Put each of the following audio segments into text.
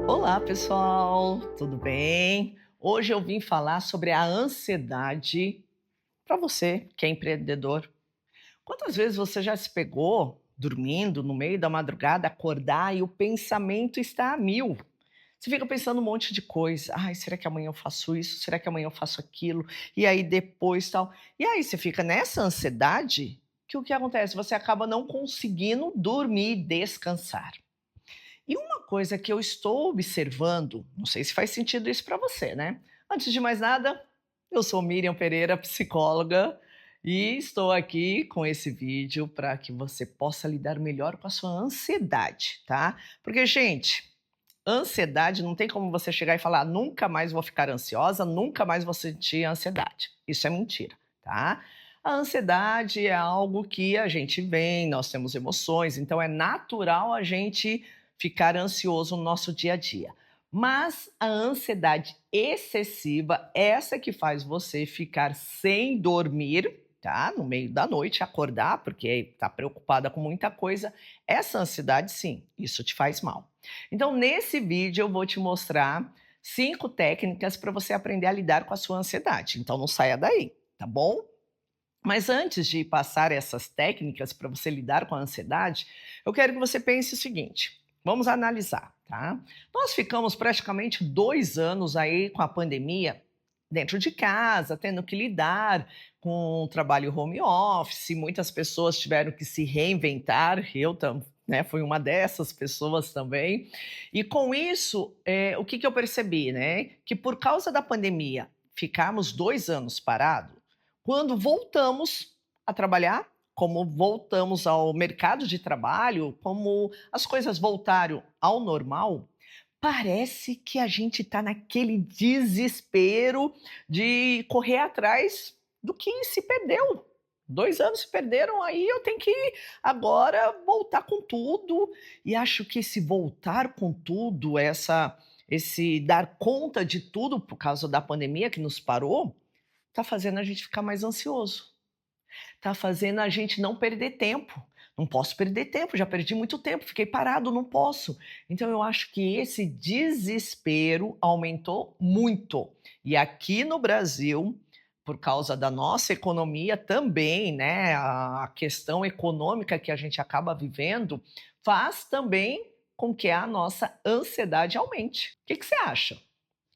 Olá, pessoal, tudo bem? Hoje eu vim falar sobre a ansiedade para você que é empreendedor. Quantas vezes você já se pegou dormindo no meio da madrugada, acordar e o pensamento está a mil? Você fica pensando um monte de coisa. Ai, será que amanhã eu faço isso? Será que amanhã eu faço aquilo? E aí depois tal. E aí você fica nessa ansiedade que o que acontece? Você acaba não conseguindo dormir e descansar. E uma coisa que eu estou observando, não sei se faz sentido isso para você, né? Antes de mais nada, eu sou Miriam Pereira, psicóloga, e estou aqui com esse vídeo para que você possa lidar melhor com a sua ansiedade, tá? Porque, gente, ansiedade não tem como você chegar e falar: nunca mais vou ficar ansiosa, nunca mais vou sentir ansiedade. Isso é mentira, tá? A ansiedade é algo que a gente vem, nós temos emoções, então é natural a gente ficar ansioso no nosso dia a dia. Mas a ansiedade excessiva, essa que faz você ficar sem dormir, tá? No meio da noite, acordar porque está preocupada com muita coisa, essa ansiedade, sim, isso te faz mal. Então, nesse vídeo, eu vou te mostrar 5 técnicas para você aprender a lidar com a sua ansiedade. Então, não saia daí, tá bom? Mas antes de passar essas técnicas para você lidar com a ansiedade, eu quero que você pense o seguinte: vamos analisar, tá? Nós ficamos praticamente 2 anos aí com a pandemia dentro de casa, tendo que lidar com o trabalho home office, muitas pessoas tiveram que se reinventar, eu né, fui uma dessas pessoas também. E com isso, o que eu percebi, né? Que por causa da pandemia, ficarmos 2 anos parados, quando voltamos a trabalhar, como voltamos ao mercado de trabalho, como as coisas voltaram ao normal, parece que a gente está naquele desespero de correr atrás do que se perdeu. 2 anos se perderam, aí eu tenho que agora voltar com tudo. E acho que esse voltar com tudo, esse dar conta de tudo por causa da pandemia que nos parou, está fazendo a gente ficar mais ansioso, está fazendo a gente não perder tempo. Não posso perder tempo, já perdi muito tempo, fiquei parado, não posso. Então eu acho que esse desespero aumentou muito. E aqui no Brasil, por causa da nossa economia também, né, a questão econômica que a gente acaba vivendo, faz também com que a nossa ansiedade aumente. O que você acha?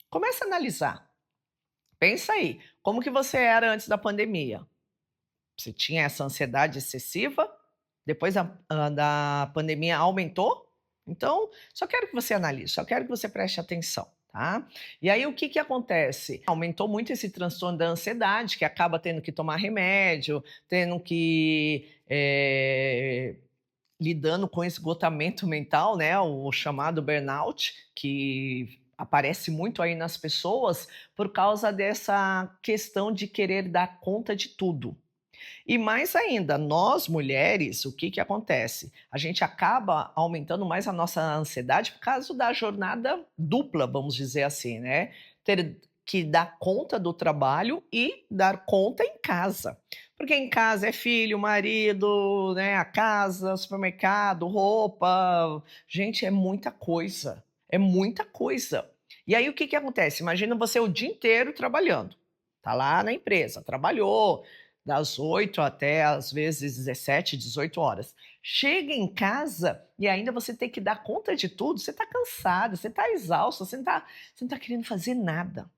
Comece a analisar. Pensa aí, como que você era antes da pandemia? Você tinha essa ansiedade excessiva? Depois da pandemia aumentou? Então, só quero que você analise, só quero que você preste atenção, tá? E aí, o que acontece? Aumentou muito esse transtorno da ansiedade, que acaba tendo que tomar remédio, tendo que lidando com esgotamento mental, né, o chamado burnout, que aparece muito aí nas pessoas por causa dessa questão de querer dar conta de tudo. E mais ainda, nós mulheres, o que acontece? A gente acaba aumentando mais a nossa ansiedade por causa da jornada dupla, vamos dizer assim, né? Ter que dar conta do trabalho e dar conta em casa. Porque em casa é filho, marido, né, a casa, supermercado, roupa. Gente, é muita coisa. É muita coisa. E aí o que acontece? Imagina você o dia inteiro trabalhando. Tá lá na empresa, trabalhou, das 8 até às vezes 17, 18 horas. Chega em casa e ainda você tem que dar conta de tudo, você está cansada, você está exausta, você não tá querendo fazer nada.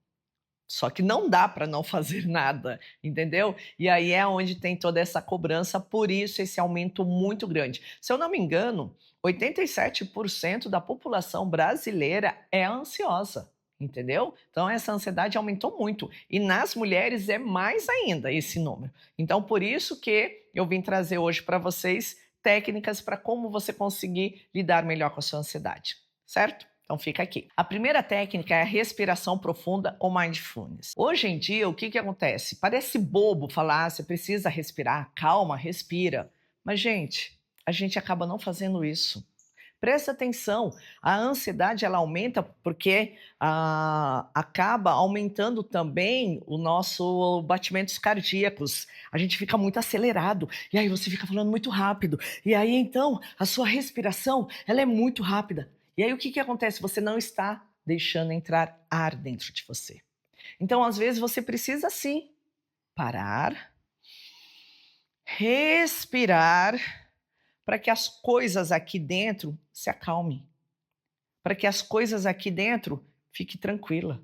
Só que não dá para não fazer nada, entendeu? E aí é onde tem toda essa cobrança, por isso esse aumento muito grande. Se eu não me engano, 87% da população brasileira é ansiosa, entendeu? Então essa ansiedade aumentou muito. E nas mulheres é mais ainda esse número. Então por isso que eu vim trazer hoje para vocês técnicas para como você conseguir lidar melhor com a sua ansiedade, certo? Então fica aqui. A primeira técnica é a respiração profunda ou mindfulness. Hoje em dia, o que acontece? Parece bobo falar, você precisa respirar, calma, respira. Mas, gente, a gente acaba não fazendo isso. Presta atenção, a ansiedade ela aumenta porque acaba aumentando também o nosso batimentos cardíacos. A gente fica muito acelerado e aí você fica falando muito rápido. E aí então a sua respiração ela é muito rápida. E aí o que acontece? Você não está deixando entrar ar dentro de você. Então às vezes você precisa sim parar, respirar para que as coisas aqui dentro se acalmem, para que as coisas aqui dentro fiquem tranquila.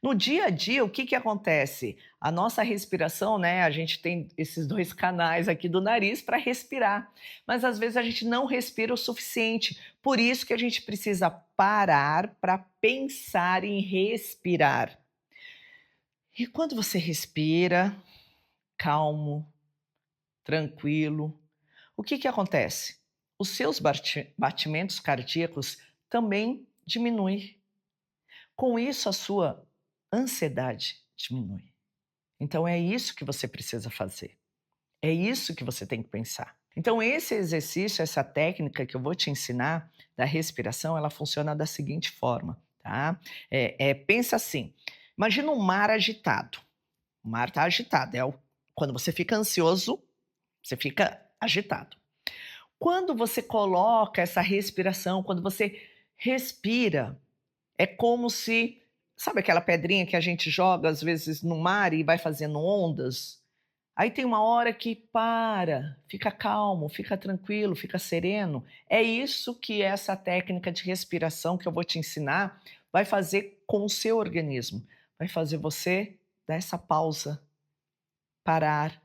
No dia a dia, o que acontece? A nossa respiração, né? A gente tem esses dois canais aqui do nariz para respirar, mas às vezes a gente não respira o suficiente. Por isso que a gente precisa parar para pensar em respirar. E quando você respira, calmo, tranquilo, o que acontece? Os seus batimentos cardíacos também diminuem. Com isso, a sua ansiedade diminui. Então, é isso que você precisa fazer. É isso que você tem que pensar. Então, esse exercício, essa técnica que eu vou te ensinar da respiração, ela funciona da seguinte forma, tá? Pensa assim, imagina um mar agitado. O mar está agitado, quando você fica ansioso, você fica agitado. Quando você coloca essa respiração, quando você respira, é como se, sabe aquela pedrinha que a gente joga às vezes no mar e vai fazendo ondas? Aí tem uma hora que para, fica calmo, fica tranquilo, fica sereno. É isso que essa técnica de respiração que eu vou te ensinar vai fazer com o seu organismo. Vai fazer você dar essa pausa, parar,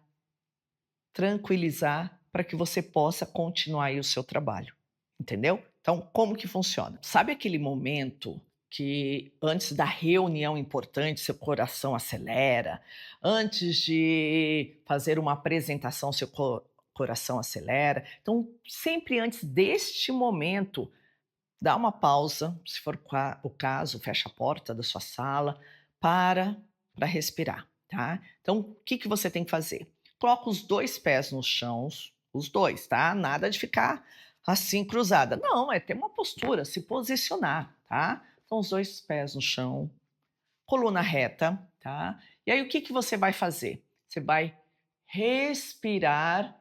tranquilizar para que você possa continuar aí o seu trabalho, entendeu? Então, como que funciona? Sabe aquele momento que antes da reunião importante seu coração acelera, antes de fazer uma apresentação seu coração acelera? Então, sempre antes deste momento, dá uma pausa, se for o caso, fecha a porta da sua sala, para respirar, tá? Então, o que você tem que fazer? Coloca os 2 pés no chão, os 2, tá? Nada de ficar assim cruzada. Não, é ter uma postura, se posicionar, tá? Então, os 2 pés no chão, coluna reta, tá? E aí, o que você vai fazer? Você vai respirar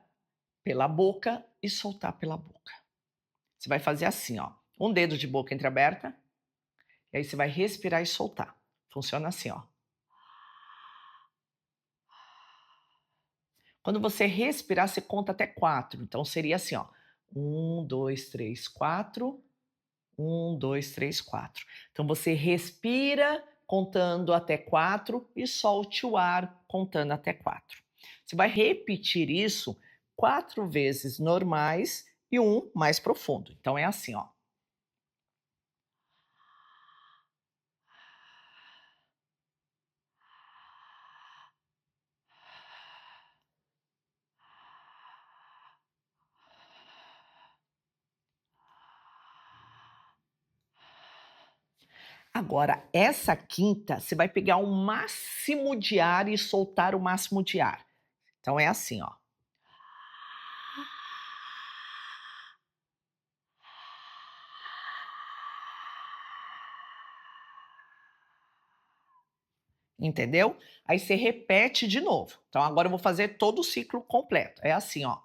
pela boca e soltar pela boca. Você vai fazer assim, ó. Um dedo de boca entreaberta, e aí você vai respirar e soltar. Funciona assim, ó. Quando você respirar, você conta até 4. Então seria assim, ó. 1, 2, 3, 4. 1, 2, 3, 4. Então você respira contando até 4 e solte o ar contando até 4. Você vai repetir isso 4 vezes normais e um mais profundo. Então é assim, ó. Agora, essa quinta, você vai pegar o máximo de ar e soltar o máximo de ar. Então é assim, ó. Entendeu? Aí você repete de novo. Então agora eu vou fazer todo o ciclo completo. É assim, ó.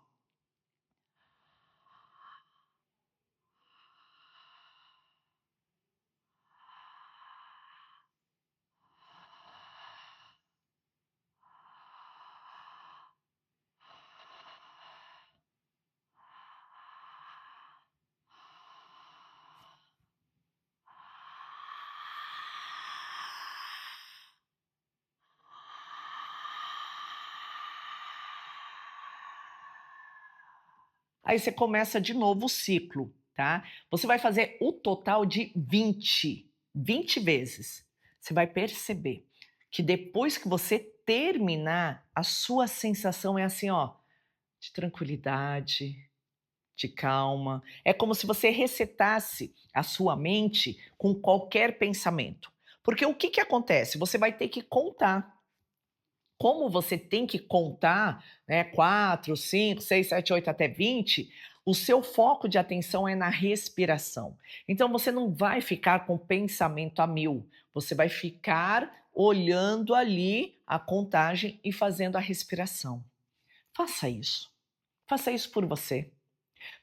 Aí você começa de novo o ciclo, tá? Você vai fazer o total de 20 vezes. Você vai perceber que depois que você terminar, a sua sensação é assim, ó, de tranquilidade, de calma. É como se você resetasse a sua mente com qualquer pensamento. Porque o que acontece? Você vai ter que contar. Como você tem que contar, né, 4, 5, 6, 7, 8 até 20, o seu foco de atenção é na respiração. Então você não vai ficar com o pensamento a mil, você vai ficar olhando ali a contagem e fazendo a respiração. Faça isso. Faça isso por você.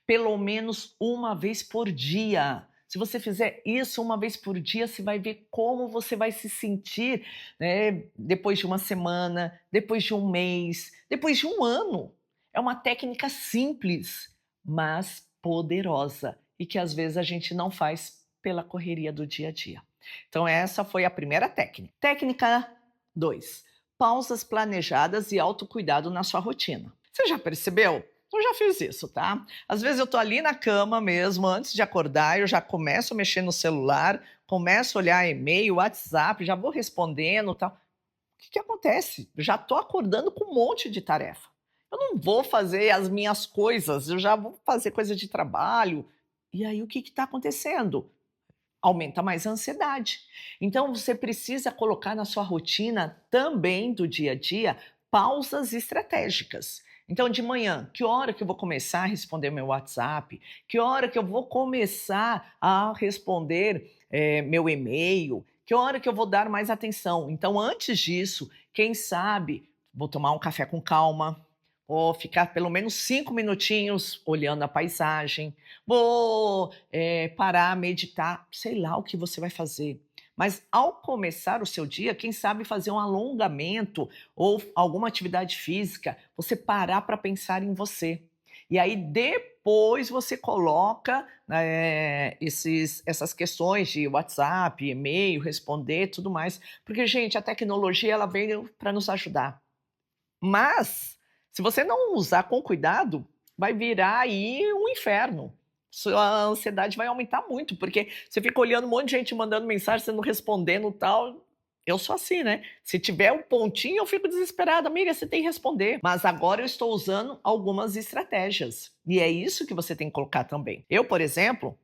Pelo menos uma vez por dia. Se você fizer isso uma vez por dia, você vai ver como você vai se sentir, né, depois de uma semana, depois de um mês, depois de um ano. É uma técnica simples, mas poderosa e que às vezes a gente não faz pela correria do dia a dia. Então, essa foi a primeira técnica. Técnica 2: pausas planejadas e autocuidado na sua rotina. Você já percebeu? Eu já fiz isso, tá? Às vezes eu tô ali na cama mesmo, antes de acordar, eu já começo a mexer no celular, começo a olhar e-mail, WhatsApp, já vou respondendo, tal. O que que acontece? Eu já tô acordando com um monte de tarefa. Eu não vou fazer as minhas coisas, eu já vou fazer coisa de trabalho. E aí o que que tá acontecendo? Aumenta mais a ansiedade. Então você precisa colocar na sua rotina também do dia a dia pausas estratégicas. Então de manhã, que hora que eu vou começar a responder meu WhatsApp? Que hora que eu vou começar a responder meu e-mail? Que hora que eu vou dar mais atenção? Então antes disso, quem sabe, vou tomar um café com calma, ou ficar pelo menos 5 minutinhos olhando a paisagem, vou parar, meditar, sei lá o que você vai fazer. Mas ao começar o seu dia, quem sabe fazer um alongamento ou alguma atividade física, você parar para pensar em você. E aí depois você coloca essas questões de WhatsApp, e-mail, responder, tudo mais. Porque, gente, a tecnologia ela veio para nos ajudar. Mas, se você não usar com cuidado, vai virar aí um inferno. Sua ansiedade vai aumentar muito, porque você fica olhando um monte de gente mandando mensagem, você não respondendo tal. Eu sou assim, né? Se tiver um pontinho, eu fico desesperada. Amiga, você tem que responder. Mas agora eu estou usando algumas estratégias. E é isso que você tem que colocar também. Eu, por exemplo,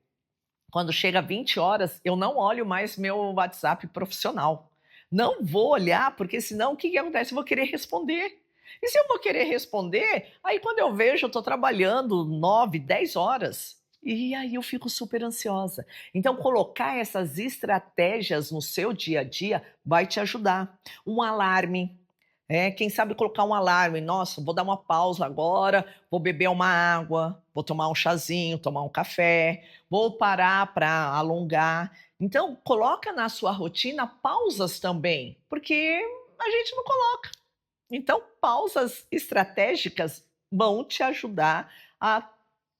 quando chega 20 horas, eu não olho mais meu WhatsApp profissional. Não vou olhar, porque senão o que que acontece? Eu vou querer responder. E se eu vou querer responder, aí quando eu vejo, eu estou trabalhando 9, 10 horas. E aí eu fico super ansiosa. Então, colocar essas estratégias no seu dia a dia vai te ajudar. Um alarme. Quem sabe colocar um alarme. Nossa, vou dar uma pausa agora, vou beber uma água, vou tomar um chazinho, tomar um café, vou parar para alongar. Então, coloca na sua rotina pausas também, porque a gente não coloca. Então, pausas estratégicas vão te ajudar a,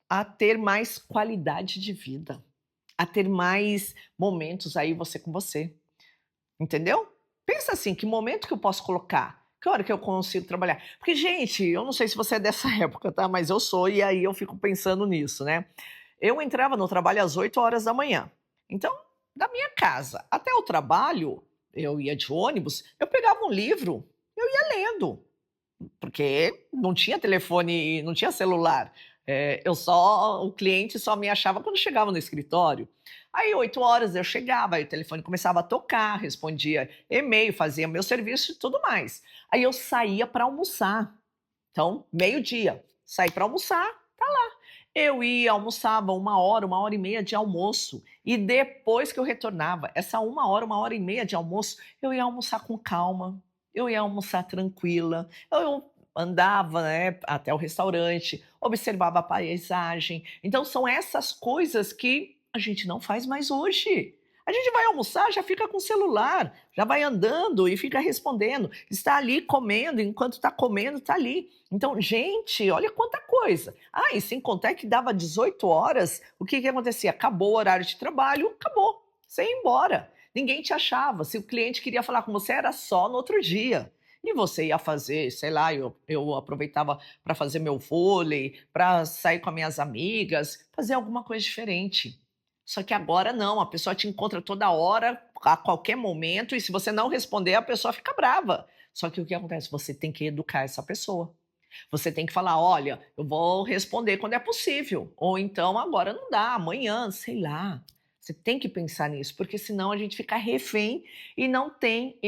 a ter mais qualidade de vida, a ter mais momentos aí você com você. Entendeu? Pensa assim, que momento que eu posso colocar? Que hora que eu consigo trabalhar? Porque, gente, eu não sei se você é dessa época, tá? Mas eu sou, e aí eu fico pensando nisso, né? Eu entrava no trabalho às 8 horas da manhã. Então, da minha casa até o trabalho, eu ia de ônibus, eu pegava um livro, eu ia lendo. Porque não tinha telefone, não tinha celular. O cliente só me achava quando chegava no escritório. Aí 8 horas eu chegava, aí o telefone começava a tocar, respondia e-mail, fazia meu serviço e tudo mais. Aí eu saía para almoçar. Então, meio-dia, saí para almoçar, tá lá. Eu ia, almoçava 1 hora, 1 hora e meia de almoço. E depois que eu retornava, essa 1 hora, 1 hora e meia de almoço, eu ia almoçar com calma, eu ia almoçar tranquila, eu andava, né, até o restaurante, observava a paisagem. Então são essas coisas que a gente não faz mais hoje. A gente vai almoçar, já fica com o celular, já vai andando e fica respondendo. Está ali comendo, enquanto está comendo, está ali. Então, gente, olha quanta coisa. Ah, e sem contar que dava 18 horas, o que que acontecia? Acabou o horário de trabalho, acabou. Você ia embora. Ninguém te achava. Se o cliente queria falar com você, era só no outro dia. E você ia fazer, sei lá, eu aproveitava para fazer meu vôlei, para sair com as minhas amigas, fazer alguma coisa diferente. Só que agora não, a pessoa te encontra toda hora, a qualquer momento, e se você não responder, a pessoa fica brava. Só que o que acontece? Você tem que educar essa pessoa. Você tem que falar: olha, eu vou responder quando é possível. Ou então agora não dá, amanhã, sei lá. Você tem que pensar nisso, porque senão a gente fica refém e não tem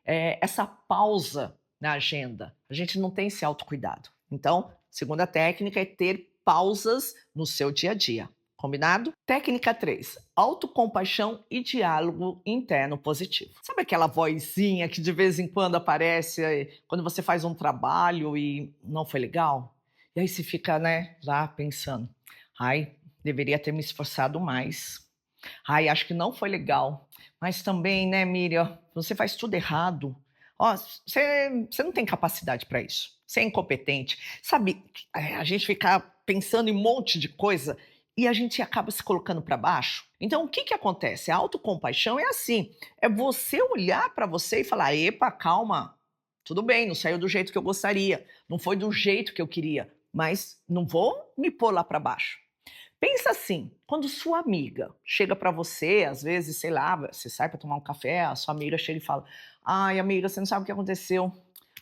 essa pausa. na agenda. A gente não tem esse autocuidado. Então, segunda técnica é ter pausas no seu dia a dia. Combinado? Técnica 3: autocompaixão e diálogo interno positivo. Sabe aquela vozinha que de vez em quando aparece quando você faz um trabalho e não foi legal? E aí você fica, né, lá pensando: ai, deveria ter me esforçado mais. Ai, acho que não foi legal. Mas também, né, Miriam, você faz tudo errado. Ó, você não tem capacidade para isso. Você é incompetente. Sabe, a gente fica pensando em um monte de coisa e a gente acaba se colocando para baixo. Então, o que que acontece? A autocompaixão é assim, é você olhar para você e falar: "Epa, calma. Tudo bem, não saiu do jeito que eu gostaria, não foi do jeito que eu queria, mas não vou me pôr lá para baixo". Pensa assim, quando sua amiga chega para você, às vezes, sei lá, você sai para tomar um café, a sua amiga chega e fala: "Ai, amiga, você não sabe o que aconteceu.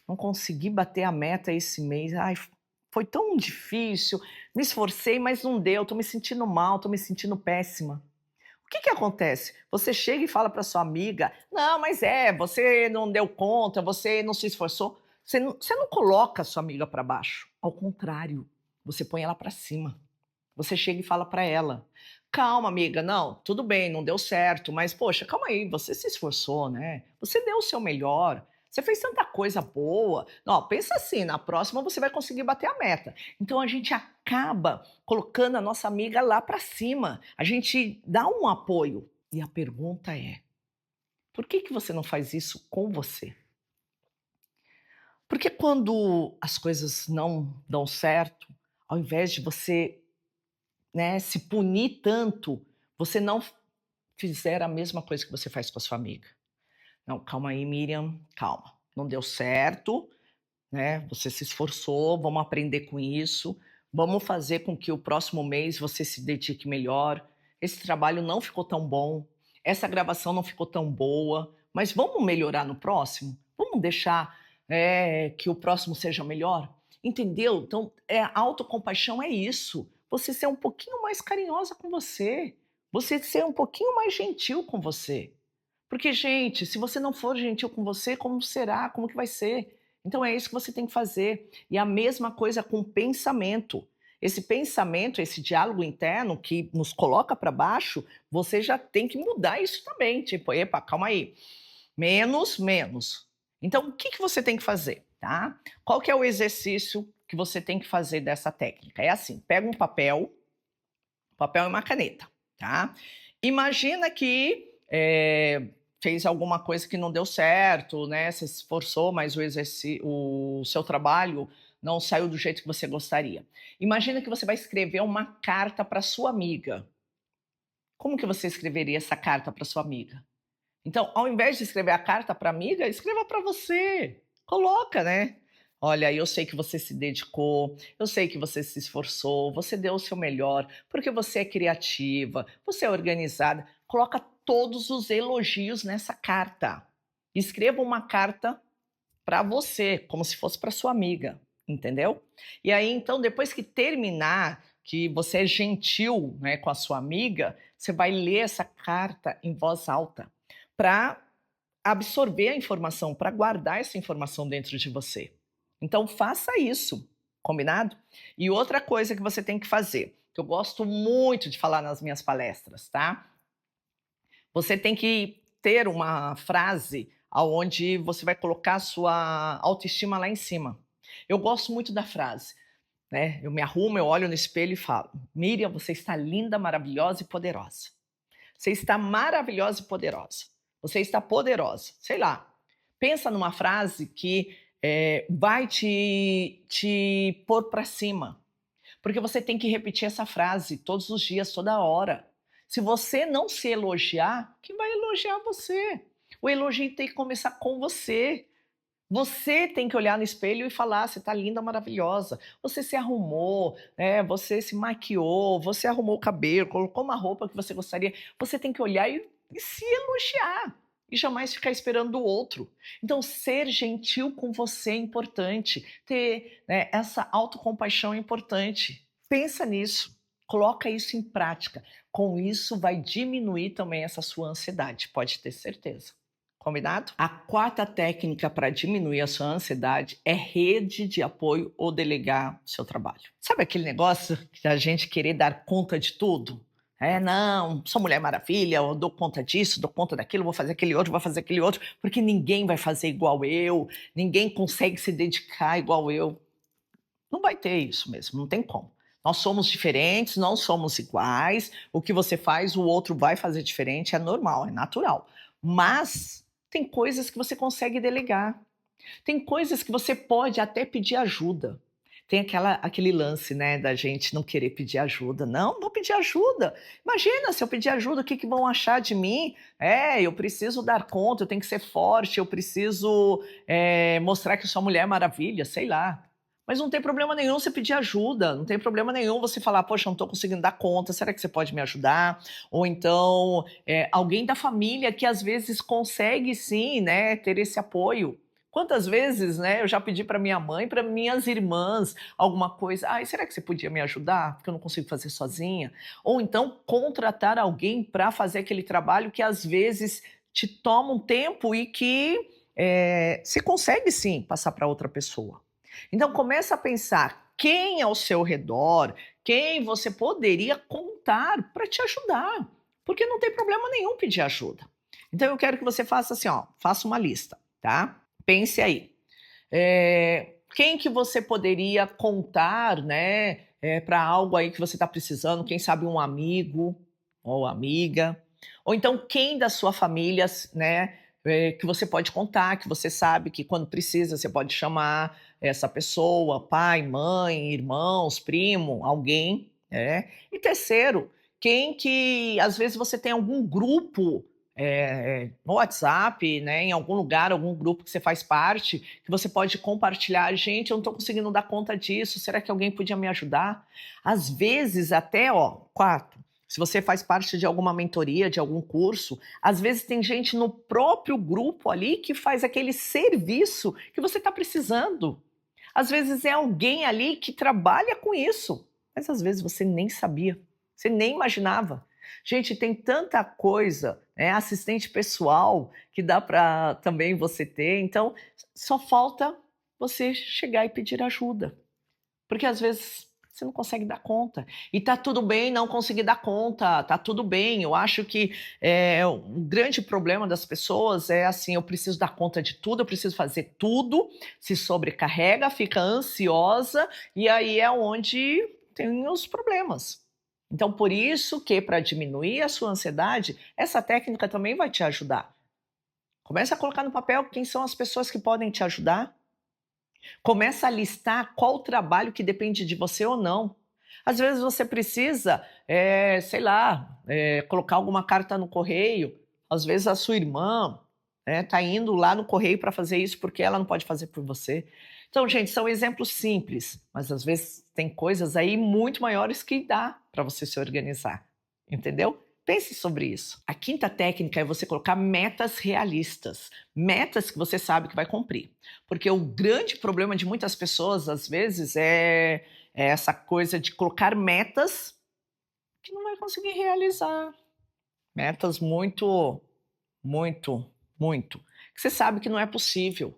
Não consegui bater a meta esse mês. Ai, foi tão difícil. Me esforcei, mas não deu. Tô me sentindo mal, tô me sentindo péssima". O que que acontece? Você chega e fala para sua amiga: "Não, mas você não deu conta, você não se esforçou". Você não coloca a sua amiga para baixo. Ao contrário, você põe ela para cima. Você chega e fala para ela: "Calma, amiga, não, tudo bem, não deu certo, mas poxa, calma aí, você se esforçou, né? Você deu o seu melhor. Você fez tanta coisa boa. Não, pensa assim, na próxima você vai conseguir bater a meta". Então a gente acaba colocando a nossa amiga lá para cima. A gente dá um apoio. E a pergunta é: por que que você não faz isso com você? Porque quando as coisas não dão certo, ao invés de você, né, se punir tanto, você não fizer a mesma coisa que você faz com a sua amiga. "Não, calma aí, Miriam, calma. Não deu certo, né, você se esforçou, vamos aprender com isso, vamos fazer com que o próximo mês você se dedique melhor. Esse trabalho não ficou tão bom, essa gravação não ficou tão boa, mas vamos melhorar no próximo? Vamos deixar, que o próximo seja melhor?". Entendeu? Então, autocompaixão é isso, você ser um pouquinho mais carinhosa com você ser um pouquinho mais gentil com você. Porque, gente, se você não for gentil com você, como será? Como que vai ser? Então é isso que você tem que fazer. E a mesma coisa com o pensamento. Esse pensamento, esse diálogo interno que nos coloca para baixo, você já tem que mudar isso também. Tipo, epa, calma aí. Menos, menos. Então, o que que você tem que fazer, tá? Qual que é o exercício que você tem que fazer dessa técnica? É assim, pega um papel e uma caneta, tá? Imagina que fez alguma coisa que não deu certo, né? Você se esforçou, mas o seu trabalho não saiu do jeito que você gostaria. Imagina que você vai escrever uma carta para sua amiga. Como que você escreveria essa carta para sua amiga? Então, ao invés de escrever a carta para amiga, escreva para você. Coloca, né? "Olha, eu sei que você se dedicou, eu sei que você se esforçou, você deu o seu melhor, porque você é criativa, você é organizada". Coloca todos os elogios nessa carta. Escreva uma carta para você, como se fosse para sua amiga, entendeu? E aí, então, depois que terminar, que você é gentil, né, com a sua amiga, você vai ler essa carta em voz alta para absorver a informação, para guardar essa informação dentro de você. Então faça isso, combinado? E outra coisa que você tem que fazer, que eu gosto muito de falar nas minhas palestras, tá? Você tem que ter uma frase aonde você vai colocar a sua autoestima lá em cima. Eu gosto muito da frase, né? Eu me arrumo, eu olho no espelho e falo: "Miriam, você está linda, maravilhosa e poderosa. Você está maravilhosa e poderosa. Você está poderosa". Sei lá. Pensa numa frase que vai te pôr para cima. Porque você tem que repetir essa frase todos os dias, toda hora. Se você não se elogiar, quem vai elogiar você? O elogio tem que começar com você. Você tem que olhar no espelho e falar: "Você está linda, maravilhosa. Você se arrumou, você se maquiou, você arrumou o cabelo, colocou uma roupa que você gostaria". Você tem que olhar e se elogiar, e jamais ficar esperando do outro. Então ser gentil com você é importante, ter, né, essa autocompaixão é importante. Pensa nisso, coloca isso em prática. Com isso vai diminuir também essa sua ansiedade, pode ter certeza. Combinado? A quarta técnica para diminuir a sua ansiedade é rede de apoio ou delegar seu trabalho. Sabe aquele negócio de a gente querer dar conta de tudo? É, não, sou Mulher Maravilha, eu dou conta disso, dou conta daquilo, vou fazer aquele outro, vou fazer aquele outro, porque ninguém vai fazer igual eu, ninguém consegue se dedicar igual eu. Não vai ter isso mesmo, não tem como. Nós somos diferentes, não somos iguais. O que você faz, o outro vai fazer diferente, é normal, é natural. Mas tem coisas que você consegue delegar. Tem coisas que você pode até pedir ajuda. Tem aquele lance, né, da gente não querer pedir ajuda. Não, vou pedir ajuda. Imagina se eu pedir ajuda, o que, que vão achar de mim? É, eu preciso dar conta, eu tenho que ser forte, eu preciso mostrar que eu sou Mulher Maravilha, sei lá. Mas não tem problema nenhum você pedir ajuda, não tem problema nenhum você falar, poxa, eu não estou conseguindo dar conta, será que você pode me ajudar? Ou então, alguém da família que às vezes consegue sim, né, ter esse apoio. Quantas vezes, né, eu já pedi para minha mãe, para minhas irmãs, alguma coisa, ai, será que você podia me ajudar? Porque eu não consigo fazer sozinha. Ou então contratar alguém para fazer aquele trabalho que às vezes te toma um tempo e que se consegue sim passar para outra pessoa. Então começa a pensar quem ao seu redor, quem você poderia contar para te ajudar, porque não tem problema nenhum pedir ajuda. Então eu quero que você faça assim, ó, faça uma lista, tá? Pense aí. Quem que você poderia contar, né, para algo aí que você está precisando? Quem sabe um amigo ou amiga? Ou então quem da sua família, né, que você pode contar, que você sabe que quando precisa você pode chamar essa pessoa, pai, mãe, irmãos, primo, alguém, né? E terceiro, quem que às vezes você tem algum grupo no WhatsApp, né, em algum lugar, algum grupo que você faz parte, que você pode compartilhar. Gente, eu não estou conseguindo dar conta disso. Será que alguém podia me ajudar? Às vezes, até, ó, quarto, se você faz parte de alguma mentoria, de algum curso, às vezes tem gente no próprio grupo ali que faz aquele serviço que você está precisando. Às vezes é alguém ali que trabalha com isso, mas às vezes você nem sabia, você nem imaginava. Gente, tem tanta coisa, né, assistente pessoal que dá para também você ter, então só falta você chegar e pedir ajuda, porque às vezes você não consegue dar conta. E tá tudo bem não conseguir dar conta, tá tudo bem. Eu acho que um grande problema das pessoas é assim: eu preciso dar conta de tudo, eu preciso fazer tudo, se sobrecarrega, fica ansiosa, e aí é onde tem os problemas. Então, por isso que, para diminuir a sua ansiedade, essa técnica também vai te ajudar. Comece a colocar no papel quem são as pessoas que podem te ajudar. Começa a listar qual trabalho que depende de você ou não. Às vezes você precisa, sei lá, colocar alguma carta no correio. Às vezes a sua irmã está indo lá no correio para fazer isso porque ela não pode fazer por você. Então, gente, são exemplos simples, mas às vezes tem coisas aí muito maiores que dá para você se organizar, entendeu? Pense sobre isso. A quinta técnica é você colocar metas realistas, metas que você sabe que vai cumprir. Porque o grande problema de muitas pessoas, às vezes, é essa coisa de colocar metas que não vai conseguir realizar. Metas muito, muito, muito, que você sabe que não é possível.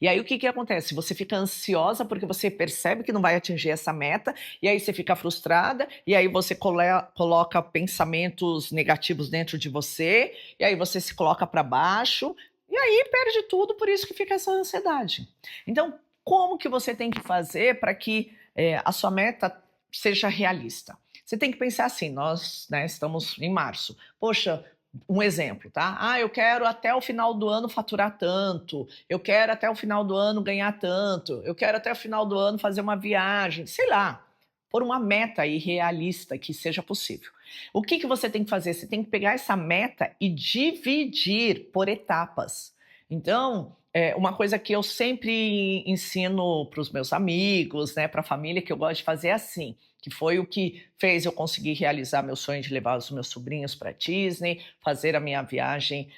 E aí o que que acontece? Você fica ansiosa porque você percebe que não vai atingir essa meta, e aí você fica frustrada, e aí você coloca pensamentos negativos dentro de você, e aí você se coloca para baixo, e aí perde tudo, por isso que fica essa ansiedade. Então, como que você tem que fazer para que a sua meta seja realista? Você tem que pensar assim, nós, né, estamos em março. Poxa, um exemplo, tá? Ah, eu quero até o final do ano faturar tanto, eu quero até o final do ano ganhar tanto, eu quero até o final do ano fazer uma viagem, sei lá, por uma meta aí realista que seja possível. O que que você tem que fazer? Você tem que pegar essa meta e dividir por etapas. Então, uma coisa que eu sempre ensino para os meus amigos, né, para a família, que eu gosto de fazer é assim, que foi o que fez eu conseguir realizar meu sonho de levar os meus sobrinhos para Disney, fazer a minha viagem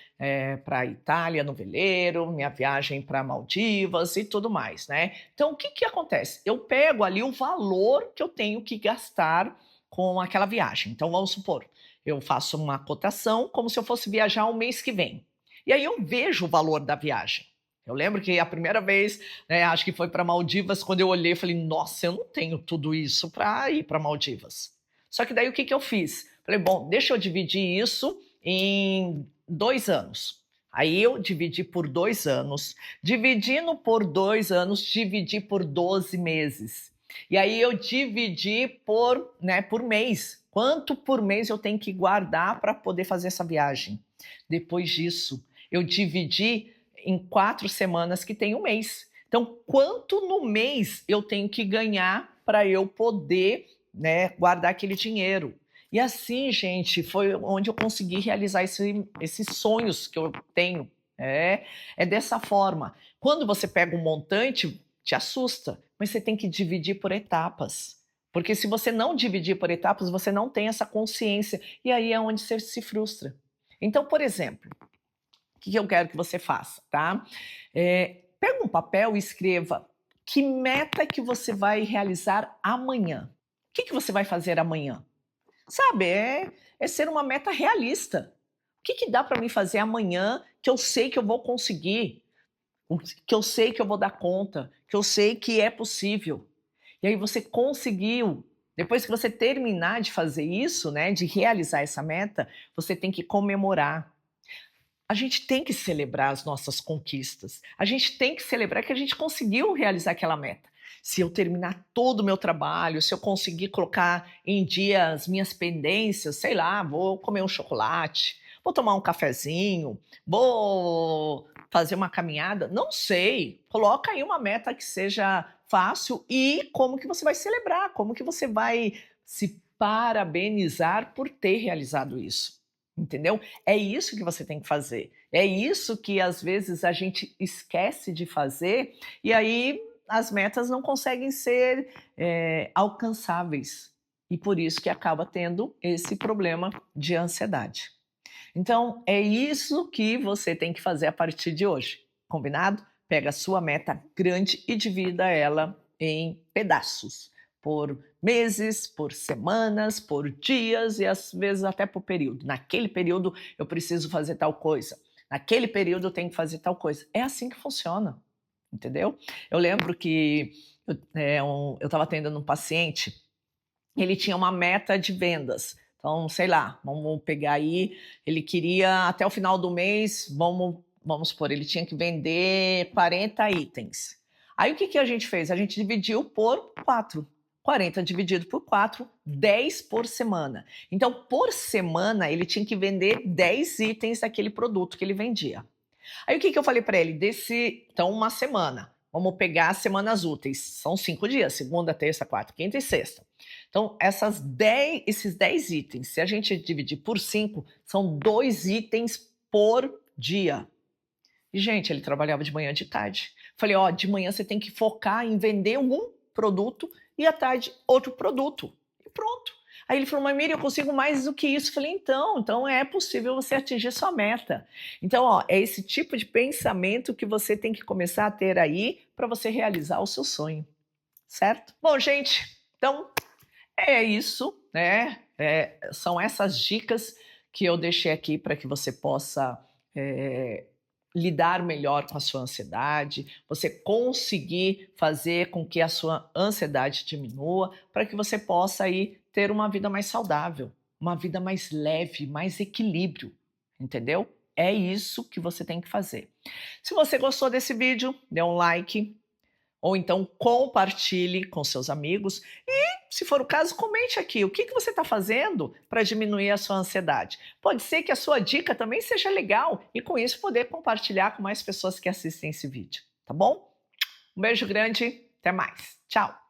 para a Itália no veleiro, minha viagem para Maldivas e tudo mais, né? Então, o que que acontece? Eu pego ali o valor que eu tenho que gastar com aquela viagem. Então, vamos supor, eu faço uma cotação como se eu fosse viajar o mês que vem. E aí eu vejo o valor da viagem. Eu lembro que a primeira vez, né, acho que foi para Maldivas, quando eu olhei, eu falei, nossa, eu não tenho tudo isso para ir para Maldivas. Só que daí o que, que eu fiz? Falei, bom, deixa eu dividir isso em 2 anos. Aí eu dividi por 2 anos. Dividindo por 2 anos, dividi por 12 meses. E aí eu dividi por mês. Quanto por mês eu tenho que guardar para poder fazer essa viagem? Depois disso, eu dividi em 4 semanas que tem um mês. Então, quanto no mês eu tenho que ganhar para eu poder, né, guardar aquele dinheiro? E assim, gente, foi onde eu consegui realizar esses sonhos que eu tenho. É dessa forma. Quando você pega um montante, te assusta, mas você tem que dividir por etapas. Porque se você não dividir por etapas, você não tem essa consciência. E aí é onde você se frustra. Então, por exemplo, o que eu quero que você faça, tá? Pega um papel e escreva que meta que você vai realizar amanhã. O que você vai fazer amanhã? Sabe, é ser uma meta realista. O que dá para mim fazer amanhã que eu sei que eu vou conseguir, que eu sei que eu vou dar conta, que eu sei que é possível. E aí você conseguiu. Depois que você terminar de fazer isso, né, de realizar essa meta, você tem que comemorar. A gente tem que celebrar as nossas conquistas. A gente tem que celebrar que a gente conseguiu realizar aquela meta. Se eu terminar todo o meu trabalho, se eu conseguir colocar em dia as minhas pendências, sei lá, vou comer um chocolate, vou tomar um cafezinho, vou fazer uma caminhada, não sei. Coloca aí uma meta que seja fácil e como que você vai celebrar, como que você vai se parabenizar por ter realizado isso. Entendeu? É isso que você tem que fazer. É isso que às vezes a gente esquece de fazer e aí as metas não conseguem ser alcançáveis. E por isso que acaba tendo esse problema de ansiedade. Então, é isso que você tem que fazer a partir de hoje. Combinado? Pega a sua meta grande e divida ela em pedaços. Por meses, por semanas, por dias e às vezes até por período. Naquele período eu preciso fazer tal coisa. Naquele período eu tenho que fazer tal coisa. É assim que funciona, entendeu? Eu lembro que eu estava atendendo um paciente, ele tinha uma meta de vendas. Então, sei lá, vamos pegar aí, ele queria até o final do mês, vamos supor, ele tinha que vender 40 itens. Aí o que a gente fez? A gente dividiu por 4. 40 dividido por 4, 10 por semana. Então, por semana, ele tinha que vender 10 itens daquele produto que ele vendia. Aí o que eu falei para ele? Então, uma semana. Vamos pegar as semanas úteis. São 5 dias, segunda, terça, quarta, quinta e sexta. Então, esses 10 itens, se a gente dividir por 5, são 2 itens por dia. E, gente, ele trabalhava de manhã e de tarde. Falei, ó, de manhã você tem que focar em vender um produto e à tarde outro produto. E pronto. Aí ele falou, mas Miriam, eu consigo mais do que isso. Falei, então é possível você atingir sua meta. Então, ó, é esse tipo de pensamento que você tem que começar a ter aí para você realizar o seu sonho, certo? Bom, gente, então é isso, né? São essas dicas que eu deixei aqui para que você possa lidar melhor com a sua ansiedade, você conseguir fazer com que a sua ansiedade diminua, para que você possa aí ter uma vida mais saudável, uma vida mais leve, mais equilíbrio, entendeu? É isso que você tem que fazer. Se você gostou desse vídeo, dê um like, ou então compartilhe com seus amigos e, se for o caso, comente aqui o que você está fazendo para diminuir a sua ansiedade. Pode ser que a sua dica também seja legal e com isso poder compartilhar com mais pessoas que assistem esse vídeo, tá bom? Um beijo grande, até mais. Tchau!